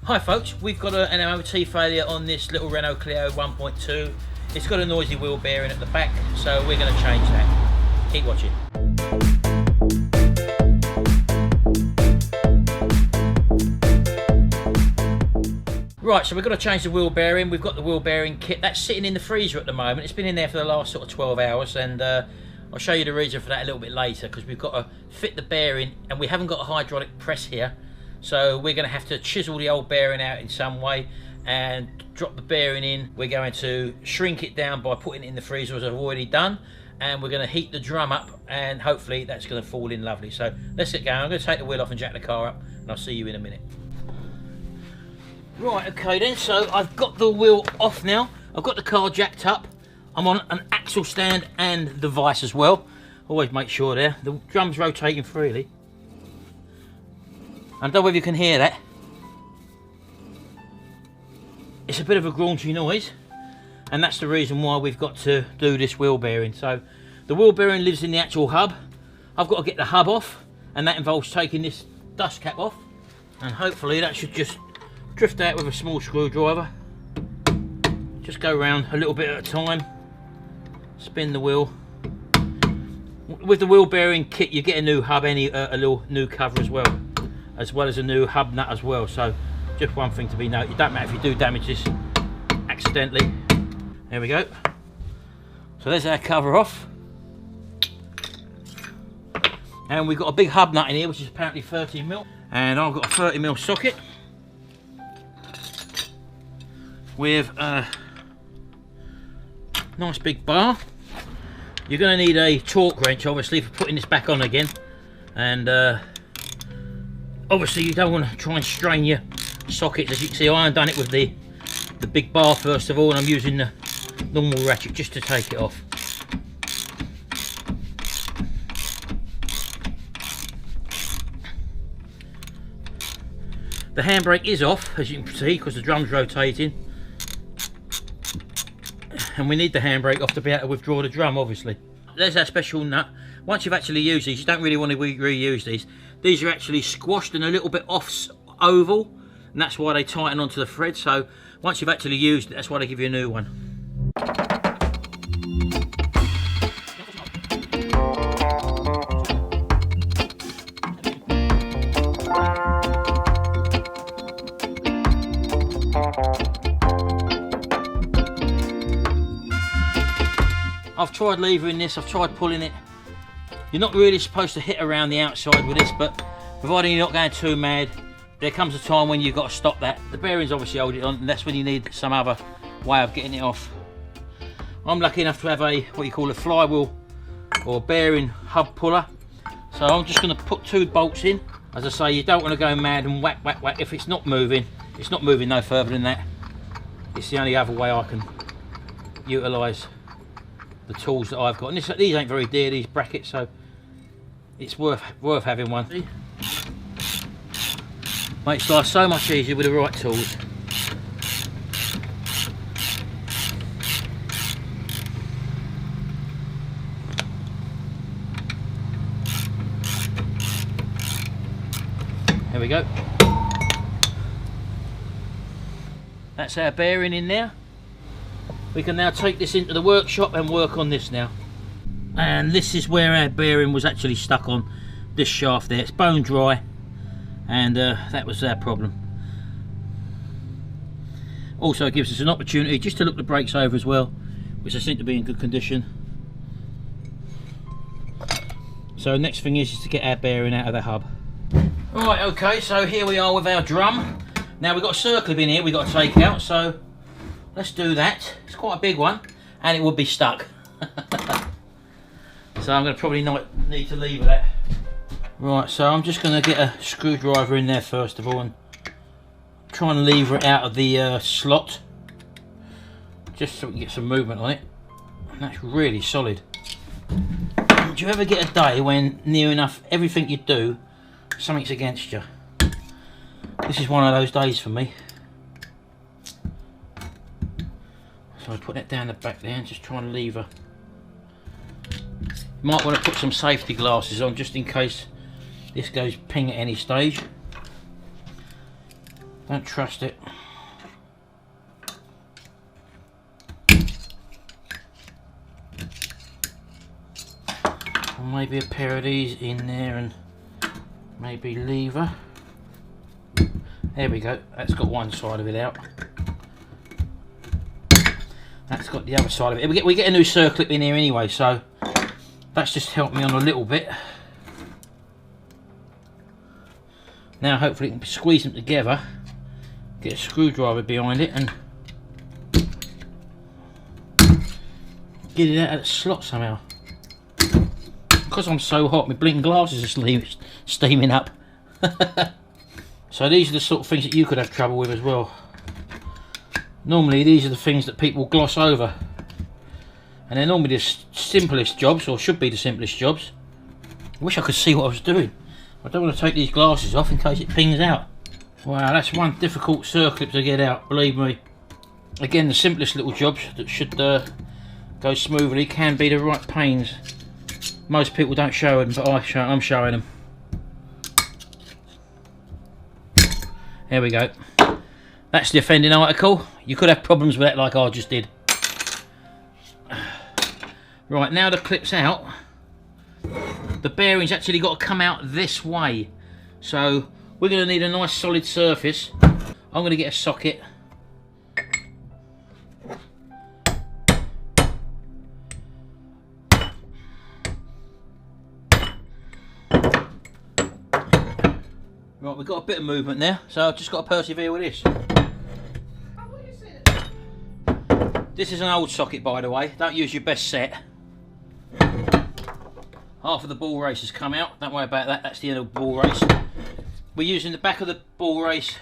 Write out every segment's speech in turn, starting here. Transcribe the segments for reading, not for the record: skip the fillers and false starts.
Hi folks, we've got an MOT failure on this little Renault Clio 1.2. It's got a noisy wheel bearing at the back, so we're going to change that. Keep watching. Right, so we've got to change the wheel bearing. We've got the wheel bearing kit. That's sitting in the freezer at the moment. It's been in there for the last sort of 12 hours, and I'll show you the reason for that a little bit later, because we've got to fit the bearing, and we haven't got a hydraulic press here. So we're going to have to chisel the old bearing out in some way and drop the bearing in. We're going to shrink it down by putting it in the freezer, as I've already done, and we're going to heat the drum up, and hopefully that's going to fall in lovely. So let's get going. I'm going to take the wheel off and jack the car up, and I'll see you in a minute. Right, okay then, so I've got the wheel off now. I've got the car jacked up. I'm on an axle stand and the vice as well. Always make sure there. The drum's rotating freely. I don't know whether you can hear that. It's a bit of a grungy noise, and that's the reason why we've got to do this wheel bearing. So the wheel bearing lives in the actual hub. I've got to get the hub off, and that involves taking this dust cap off, and hopefully that should just drift out with a small screwdriver. Just go around a little bit at a time, spin the wheel. With the wheel bearing kit you get a new hub, a little new cover as well as a new hub nut as well. So just one thing to be noted, it don't matter if you do damage this accidentally. There we go. So there's our cover off, and we've got a big hub nut in here which is apparently 30mm, and I've got a 30mm socket with a nice big bar. You're going to need a torque wrench obviously for putting this back on again, and obviously you don't want to try and strain your sockets. As you can see, I haven't done it with the big bar first of all, and I'm using the normal ratchet just to take it off. The handbrake is off, as you can see, because the drum's rotating, and we need the handbrake off to be able to withdraw the drum obviously. There's our special nut. Once you've actually used these, you don't really want to reuse these. These are actually squashed and a little bit off oval, and that's why they tighten onto the thread. So once you've actually used it, that's why they give you a new one. I've tried levering this, I've tried pulling it. You're not really supposed to hit around the outside with this, but providing you're not going too mad, there comes a time when you've got to stop that. The bearings obviously hold it on, and that's when you need some other way of getting it off. I'm lucky enough to have what you call a flywheel or bearing hub puller. So I'm just going to put 2 bolts in. As I say, you don't want to go mad and whack, whack, whack. If it's not moving no further than that. It's the only other way I can utilise the tools that I've got. And these ain't very dear, these brackets, so it's worth having one. See? Makes life so much easier with the right tools. There we go. That's our bearing in there. We can now take this into the workshop and work on this now. And this is where our bearing was actually stuck on this shaft there. It's bone dry, and that was our problem. Also it gives us an opportunity just to look the brakes over as well, which they seem to be in good condition. So next thing is to get our bearing out of the hub. Right, okay, so here we are with our drum. Now we've got a circlip in here we've got to take out, so let's do that. It's quite a big one, and it would be stuck. So I'm going to probably not need to lever that. Right, so I'm just going to get a screwdriver in there first of all and try and lever it out of the slot, just so we can get some movement on it. And that's really solid. Do you ever get a day when near enough everything you do, something's against you? This is one of those days for me. So I put that down the back there and just try and lever. Might want to put some safety glasses on just in case this goes ping at any stage. Don't trust it. Or maybe a pair of these in there and maybe lever. There we go, that's got one side of it out. That's got the other side of it. We get a new circlip in here anyway, so that's just helped me on a little bit. Now hopefully we can squeeze them together, get a screwdriver behind it and get it out of the slot somehow. Because I'm so hot, my blinking glasses are steaming up. So these are the sort of things that you could have trouble with as well. Normally these are the things that people gloss over. And they're normally the simplest jobs, or should be the simplest jobs. I wish I could see what I was doing. I don't want to take these glasses off in case it pings out. Wow, that's one difficult circlip to get out, believe me. Again, the simplest little jobs that should go smoothly can be the right pains. Most people don't show them, but I'm showing them. There we go. That's the offending article. You could have problems with that like I just did. Right, now the clip's out, the bearing's actually got to come out this way. So we're going to need a nice solid surface. I'm going to get a socket. Right, we've got a bit of movement there, so I've just got to persevere with this. This is an old socket, by the way. Don't use your best set. Half of the ball race has come out. Don't worry about that. That's the end of the ball race. We're using the back of the ball race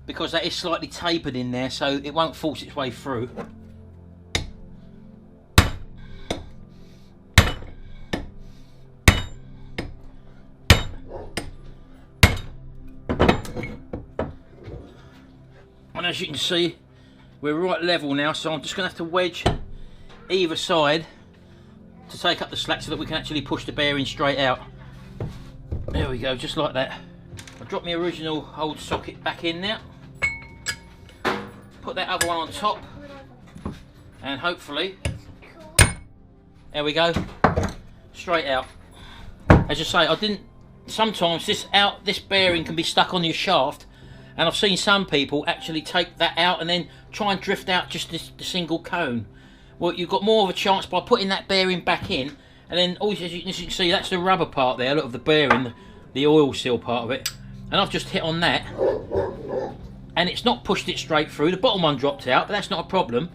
because that is slightly tapered in there, so it won't force its way through. And as you can see, we're right level now, so I'm just going to have to wedge either side to take up the slack so that we can actually push the bearing straight out. There we go, just like that. I'll drop my original old socket back in now. Put that other one on top. And hopefully, there we go, straight out. As I say, sometimes this bearing can be stuck on your shaft. And I've seen some people actually take that out and then try and drift out just the single cone. Well, you've got more of a chance by putting that bearing back in, and then as you can see, that's the rubber part there, look, of the bearing, the oil seal part of it. And I've just hit on that, and it's not pushed it straight through. The bottom one dropped out, but that's not a problem.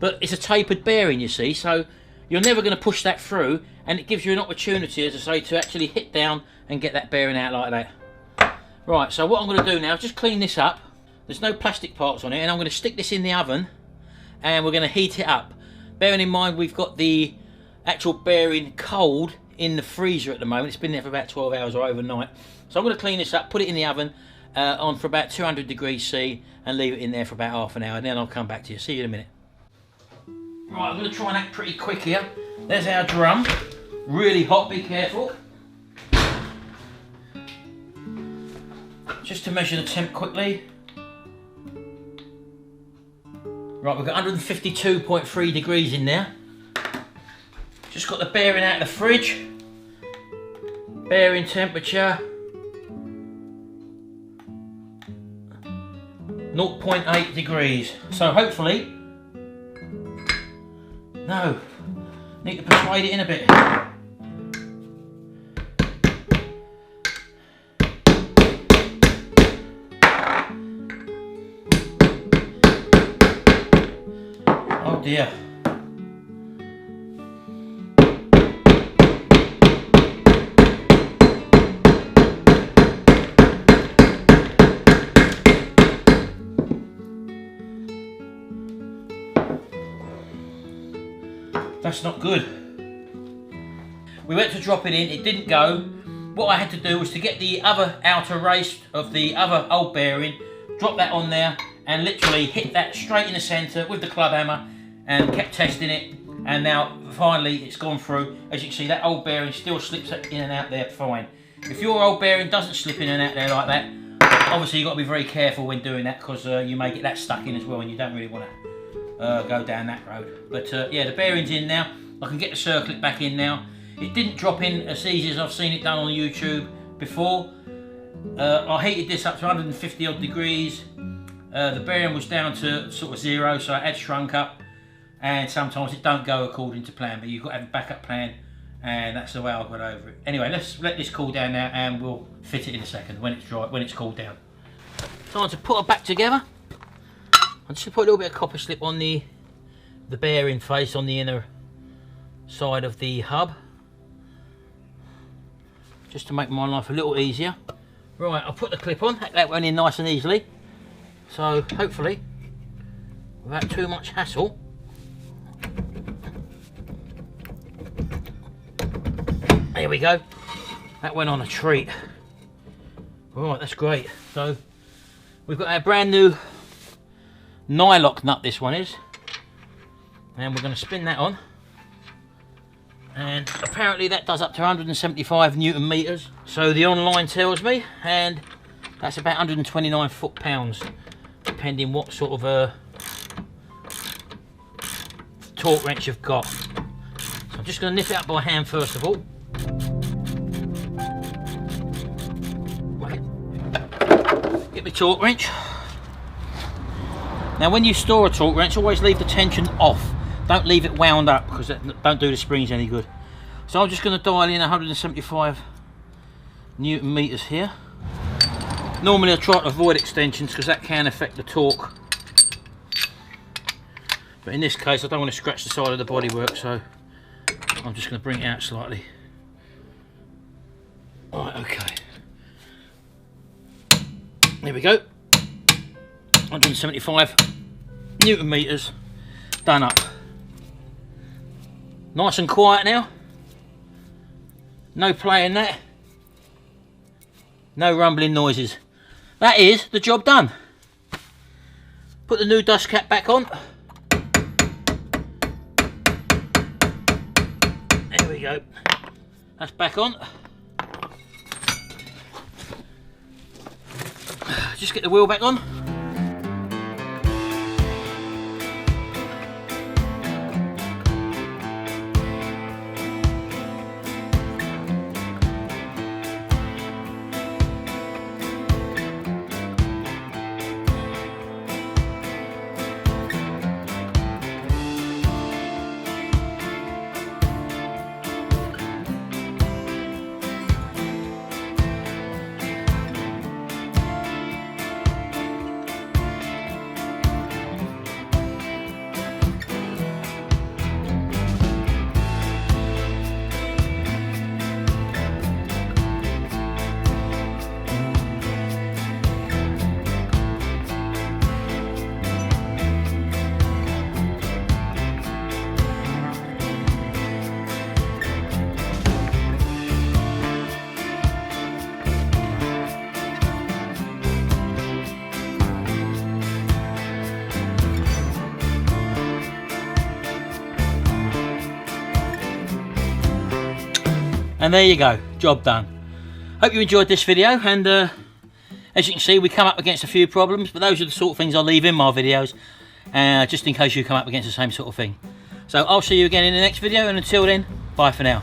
But it's a tapered bearing, you see, so you're never going to push that through, and it gives you an opportunity, as I say, to actually hit down and get that bearing out like that. Right, so what I'm going to do now is just clean this up. There's no plastic parts on it, and I'm going to stick this in the oven and we're going to heat it up. Bearing in mind we've got the actual bearing cold in the freezer at the moment. It's been there for about 12 hours or overnight. So I'm going to clean this up, put it in the oven on for about 200 degrees C and leave it in there for about half an hour, and then I'll come back to you. See you in a minute. Right, I'm going to try and act pretty quick here. There's our drum. Really hot, be careful. Just to measure the temp quickly. Right, we've got 152.3 degrees in there. Just got the bearing out of the fridge. Bearing temperature 0.8 degrees. So hopefully, no, need to persuade it in a bit. Oh dear. That's not good. We went to drop it in, it didn't go. What I had to do was to get the other outer race of the other old bearing, drop that on there, and literally hit that straight in the centre with the club hammer, and kept testing it, and now finally it's gone through. As you can see, that old bearing still slips in and out there fine. If your old bearing doesn't slip in and out there like that, Obviously you've got to be very careful when doing that, because you may get that stuck in as well, and you don't really want to go down that road. But yeah, the bearing's in now. I can get the circlip back in now. It didn't drop in as easy as I've seen it done on YouTube before. I heated this up to 150 odd degrees. The bearing was down to sort of 0, so it had shrunk up, and sometimes it don't go according to plan, but you've got to have a backup plan, and that's the way I got over it. Anyway, let's let this cool down now, and we'll fit it in a second when it's dry, when it's cooled down. Time to put it back together. I'm just going to put a little bit of copper slip on the bearing face on the inner side of the hub, just to make my life a little easier. Right, I'll put the clip on. That went in nice and easily, so hopefully without too much hassle. There we go. That went on a treat. Right, that's great. So we've got our brand new nylock nut, this one is, and we're going to spin that on, and apparently that does up to 175 Newton meters, so the online tells me, and that's about 129 foot-pounds, depending what sort of a torque wrench you've got. So I'm just going to nip it up by hand first of all. Get my torque wrench. Now when you store a torque wrench, always leave the tension off. Don't leave it wound up, because that don't do the springs any good. So I'm just going to dial in 175 Newton meters here. Normally I try to avoid extensions because that can affect the torque. But in this case I don't want to scratch the side of the bodywork, so I'm just going to bring it out slightly. Right, okay. There we go. 175 Newton meters done up. Nice and quiet now. No playing that. No rumbling noises. That is the job done. Put the new dust cap back on. There we go. That's back on. Just get the wheel back on. And there you go, job done. Hope you enjoyed this video, and as you can see we come up against a few problems, but those are the sort of things I leave in my videos, just in case you come up against the same sort of thing. So I'll see you again in the next video, and until then, bye for now.